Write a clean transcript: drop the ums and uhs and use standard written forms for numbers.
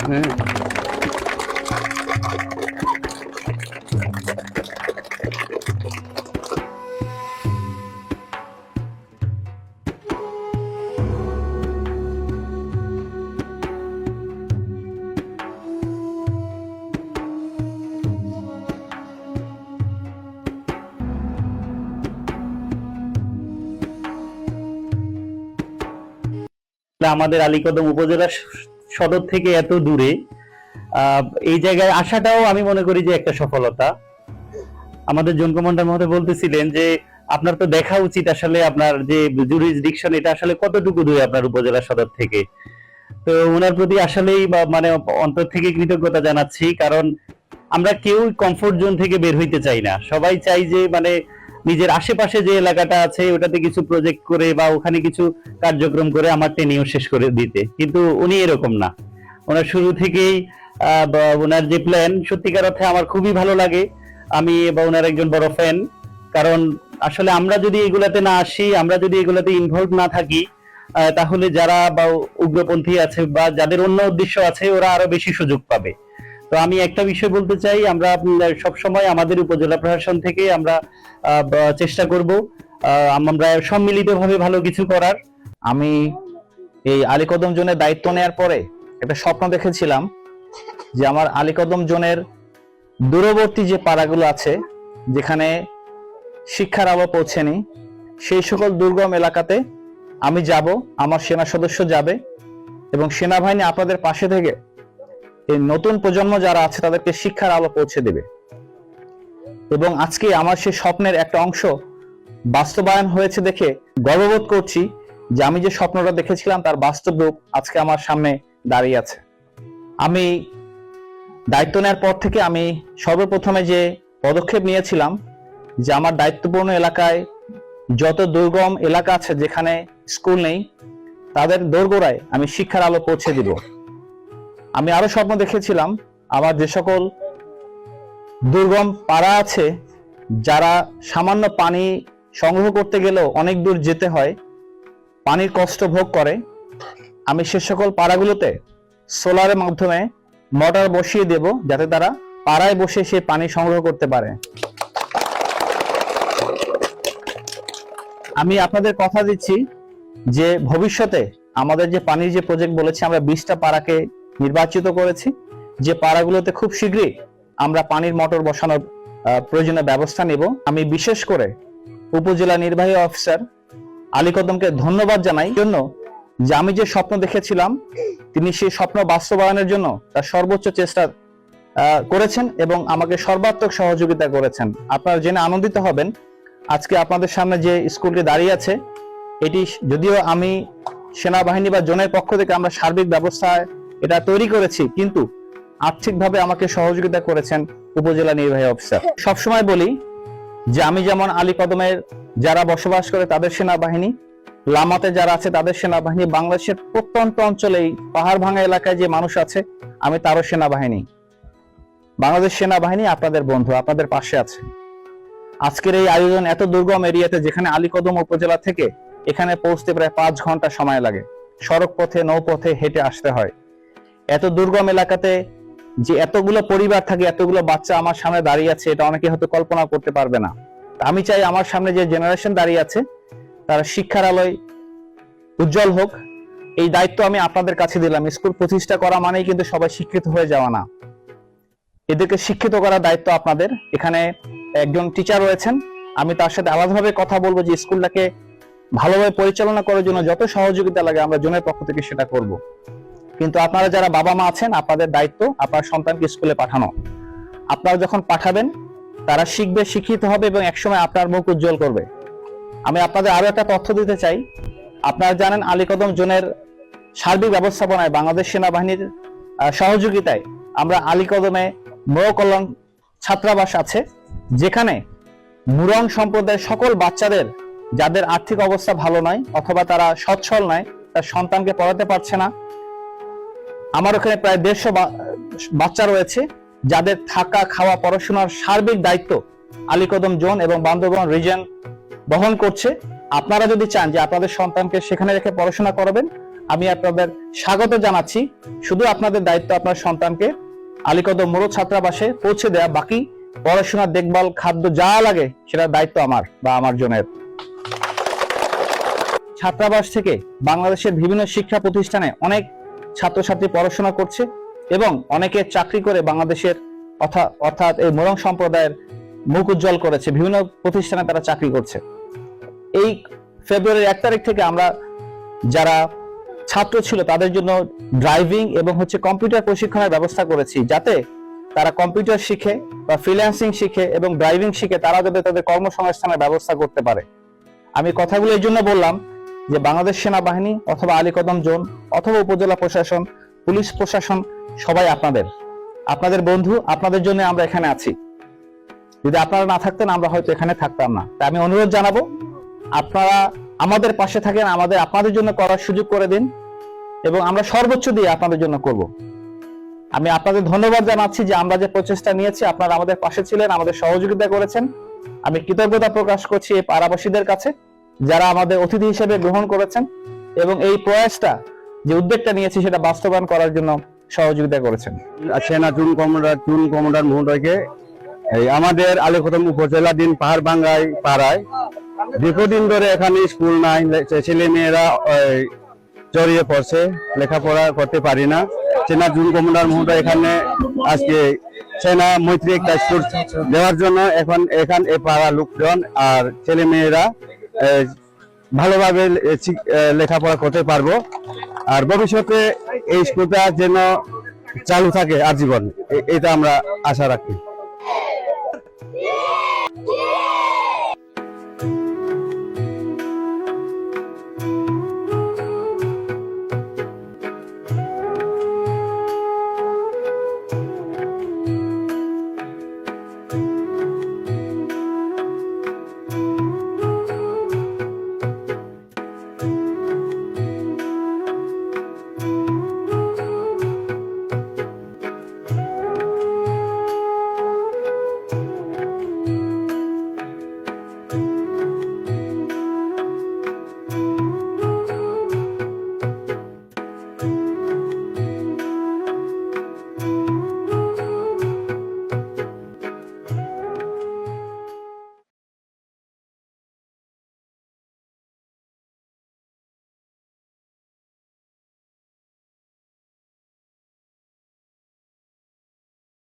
আমাদের আলীকদম উপজেলা সদর থেকে এত দূরে এই জায়গায় আসাটাও আমি মনে করি যে একটা সফলতা। আমাদের জোন কমান্ডার মহোদয় বলতেছিলেন যে আপনার তো দেখা উচিত আসলে আপনার যে জুরিসডিকশন এটা আসলে কতটুকু দূরে আপনার উপজেলা সদর থেকে। তো ওনার প্রতি আসলেই মানে অন্তর থেকে কৃতজ্ঞতা জানাচ্ছি, কারণ আমরা কেউ কমফোর্ট জোন থেকে বের হইতে চাই না। সবাই চাই যে মানে নিজের আশেপাশে যে এলাকাটা আছে ওটাতে কিছু প্রজেক্ট করে বা ওখানে কিছু কার্যক্রম করে আমার টেনিও শেষ করে দিতে, কিন্তু উনি এরকম না। ওনার শুরু থেকেই ওনার যে প্ল্যান সত্যিকার অর্থে আমার খুবই ভালো লাগে। আমি বা ওনার একজন বড় ফ্যান, কারণ আসলে আমরা যদি এগুলাতে না আসি, আমরা যদি এগুলাতে ইনভলভ না থাকি, তাহলে যারা বা উগ্রপন্থী আছে বা যাদের অন্য উদ্দেশ্য আছে ওরা আরো বেশি সুযোগ পাবে। তো আমি একটা বিষয় বলতে চাই, আমরা সব সময় আমাদের উপজেলা প্রশাসন থেকে আমরা চেষ্টা করব আমরা সম্মিলিতভাবে ভালো কিছু করার। আমি এই আলীকদম জোনের দায়িত্ব নেওয়ার পরে একটা স্বপ্ন দেখেছিলাম যে আমার আলীকদম জোনের দূরবর্তী যে পাড়াগুলো আছে যেখানে শিক্ষার আলো পৌঁছেনি, সেই সকল দুর্গম এলাকাতে আমি যাব, আমার সেনা সদস্য যাবে এবং সেনাবাহিনী আপনাদের পাশে থেকে এই নতুন প্রজন্ম যারা আছে তাদেরকে শিক্ষার আলো পৌঁছে দেবে। এবং আজকে আমার সেই স্বপ্নের একটা অংশ বাস্তবায়ন হয়েছে দেখে গর্ববোধ করছি যে আমি যে স্বপ্নটা দেখেছিলাম তার বাস্তব রূপ আজকে আমার সামনে দাঁড়িয়ে আছে। আমি দায়িত্ব নেওয়ার পর থেকে আমি সর্বপ্রথমে যে পদক্ষেপ নিয়েছিলাম যে আমার দায়িত্বপূর্ণ এলাকায় যত দুর্গম এলাকা আছে যেখানে স্কুল নেই তাদের দোরগোড়ায় আমি শিক্ষার আলো পৌঁছে দিব। আমি আরো স্বপ্ন দেখেছিলাম আমার যে সকল দুর্গম পাড়া আছে যারা সামান্য পানি সংগ্রহ করতে গেলেও অনেক দূর যেতে হয়, পানির কষ্ট ভোগ করে, আমি সে সকল পাড়াগুলোতে সোলারের মাধ্যমে মোটর বসিয়ে দেব যাতে তারা পাড়ায় বসে সে পানি সংগ্রহ করতে পারে। আমি আপনাদের কথা দিচ্ছি যে ভবিষ্যতে আমাদের যে পানির যে প্রজেক্ট বলেছি আমরা 20টা পাড়াকে নির্বাচিত করেছি, যে পাড়াগুলোতে খুব শীঘ্রই আমরা পানির মোটর বসানোর প্রয়োজনীয় ব্যবস্থা নেব। আমি বিশেষ করে উপজেলা নির্বাহী অফিসার আলীকদমকে ধন্যবাদ জানাই জন্য যে আমি যে স্বপ্ন দেখেছিলাম তিনি সেই স্বপ্ন বাস্তবায়নের জন্য তার সর্বোচ্চ চেষ্টা করেছেন এবং আমাকে সর্বাত্মক সহযোগিতা করেছেন। আপনারা জেনে আনন্দিত হবেন আজকে আপনাদের সামনে যে স্কুলটি দাঁড়িয়ে আছে এটি যদিও আমি সেনাবাহিনী বা জোনের পক্ষ থেকে আমরা সার্বিক ব্যবস্থায় এটা তৈরি করেছি, কিন্তু আর্থিকভাবে আমাকে সহযোগিতা করেছেন উপজেলা নির্বাহী অফিসার। সবসময় বলি যে আমি যেমন আলীকদমের যারা বসবাস করে তাদের সেনাবাহিনী, লামাতে যারা আছে তাদের সেনাবাহিনী, বাংলাদেশের প্রত্যন্ত অঞ্চলে পাহাড় ভাঙা এলাকায় যে মানুষ আছে আমি তারও সেনাবাহিনী। বাংলাদেশ সেনাবাহিনী আপনাদের বন্ধু, আপনাদের পাশে আছে। আজকের এই আয়োজন এত দুর্গম এরিয়াতে যেখানে আলীকদম উপজেলা থেকে এখানে পৌঁছতে প্রায় 5 ঘন্টা সময় লাগে, সড়ক পথে নৌপথে হেঁটে আসতে হয়। এত দুর্গম এলাকাতে যে এতগুলো পরিবার থাকে, এতগুলো বাচ্চা আমার সামনে দাঁড়িয়ে আছে, এটা অনেকে হয়তো কল্পনা করতে পারবে না। আমি চাই আমার সামনে যে জেনারেশন দাঁড়িয়ে আছে তারা শিক্ষার আলোয় উজ্জ্বল হোক। এই দায়িত্ব আমি আপনাদের কাছে দিলাম। স্কুল প্রতিষ্ঠা করা মানেই কিন্তু সবাই শিক্ষিত হয়ে যাওয়া না, এদেরকে শিক্ষিত করার দায়িত্ব আপনাদের। এখানে একজন টিচার রয়েছেন, আমি তার সাথে আলাদাভাবে কথা বলবো যে স্কুলটাকে ভালোভাবে পরিচালনা করার জন্য যত সহযোগিতা লাগে আমরা জোনের পক্ষ থেকে সেটা করব। কিন্তু আপনারা যারা বাবা মা আছেন আপনাদের দায়িত্ব আপনার সন্তানকে স্কুলে পাঠানো। আপনারা যখন পাঠাবেন তারা শিখবে, শিক্ষিত হবে এবং একসময় আপনার মুখ উজ্জ্বল করবে। আমি আপনাদের আরো একটা তথ্য দিতে চাই। আপনারা জানেন আলীকদম জোনের সার্বিক ব্যবস্থাপনায় বাংলাদেশ সেনাবাহিনীর সহযোগিতায় আমরা আলীকদমে মোড় কল্যাণ ছাত্রাবাস আছে, যেখানে মুরং সম্প্রদায়ের সকল বাচ্চাদের যাদের আর্থিক অবস্থা ভালো নয় অথবা তারা সচ্ছল নয়, তার সন্তানকে পড়াতে পারছে না, আমার ওখানে প্রায় 150 বাচ্চা রয়েছে যাদের থাকা খাওয়া পড়াশোনার সার্বিক দায়িত্ব আলীকদম জোন এবং বান্দরবান রিজন বহন করছে। আপনারা যদি চান যে আপনাদের সন্তানকে সেখানে রেখে পড়াশোনা করাবেন, আমি আপনাদের স্বাগত জানাচ্ছি। শুধু আপনাদের দায়িত্ব আপনার সন্তানকে আলীকদম মোড় ছাত্রাবাসে পৌঁছে দেয়া, বাকি পড়াশোনার দেখভাল, খাদ্য যা লাগে সেটার দায়িত্ব আমার বা আমার জনের। ছাত্রাবাস থেকে বাংলাদেশের বিভিন্ন শিক্ষা প্রতিষ্ঠানে অনেক ছাত্রছাত্রী পড়াশোনা করছে এবং অনেকে চাকরি করে বাংলাদেশের অর্থাৎ এই মোরং সম্প্রদায়ের মুখ উজ্জ্বল করেছে। বিভিন্ন প্রতিষ্ঠানে তারা চাকরি করছে। এই ফেব্রুয়ারির 1 তারিখ থেকে আমরা যারা ছাত্র ছিল তাদের জন্য ড্রাইভিং এবং কম্পিউটার প্রশিক্ষণের ব্যবস্থা করেছি, যাতে তারা কম্পিউটার শিখে বা ফ্রিল্যান্সিং শিখে এবং ড্রাইভিং শিখে তারা যাতে তাদের কর্মসংস্থানের ব্যবস্থা করতে পারে। আমি কথাগুলো এই জন্য বললাম যে বাংলাদেশ সেনাবাহিনী অথবা আলীকদম জোন অথবা উপজেলা প্রশাসন, পুলিশ প্রশাসন সবাই আপনাদের বন্ধু, আপনাদের জন্য আমরা এখানে আছি। যদি আপনারা না থাকতেন আমরা হয়তো এখানে থাকতাম না। তাই আমি অনুরোধ জানাবো আপনারা আমাদের পাশে থাকেন, আপনাদের জন্য করার সুযোগ করে দিন এবং আমরা সর্বোচ্চ দিয়ে আপনাদের জন্য করব। আমি আপনাদের ধন্যবাদ জানাচ্ছি যে আমরা যে প্রচেষ্টা নিয়েছি আপনারা আমাদের পাশে ছিলেন, আমাদের সহযোগিতা করেছেন। আমি কৃতজ্ঞতা প্রকাশ করছি এই পাড়াবাসীদের কাছে যারা আমাদের অতিথি হিসেবে গ্রহণ করেছেন এবং এই প্রয়াসটা যে উদ্যোগটা নিয়েছি সেটা বাস্তবায়ন করার জন্য সহযোগিতা করেছেন। সেনা জুন কমান্ডার মহোদয়কে আমাদের আলীকদম উপজেলাধীন পাহাড় বাঙ্গাই পাড়ায় দীর্ঘদিন ধরে এখানে স্কুল নাই, ছেলে মেয়েরা জড়িয়ে পড়ছে, লেখাপড়া করতে পারি না। সেনা জুন কমান্ডার মহোদয় এখানে আজকে সেনা মৈত্রী একটা স্কুল দেওয়ার জন্য এখন এই পাড়া লোকজন আর ছেলে মেয়েরা ভালোভাবে লেখাপড়া করতে পারবো। আর ভবিষ্যতে এই স্কুলটা যেন চালু থাকে আজীবন, এটা আমরা আশা রাখি।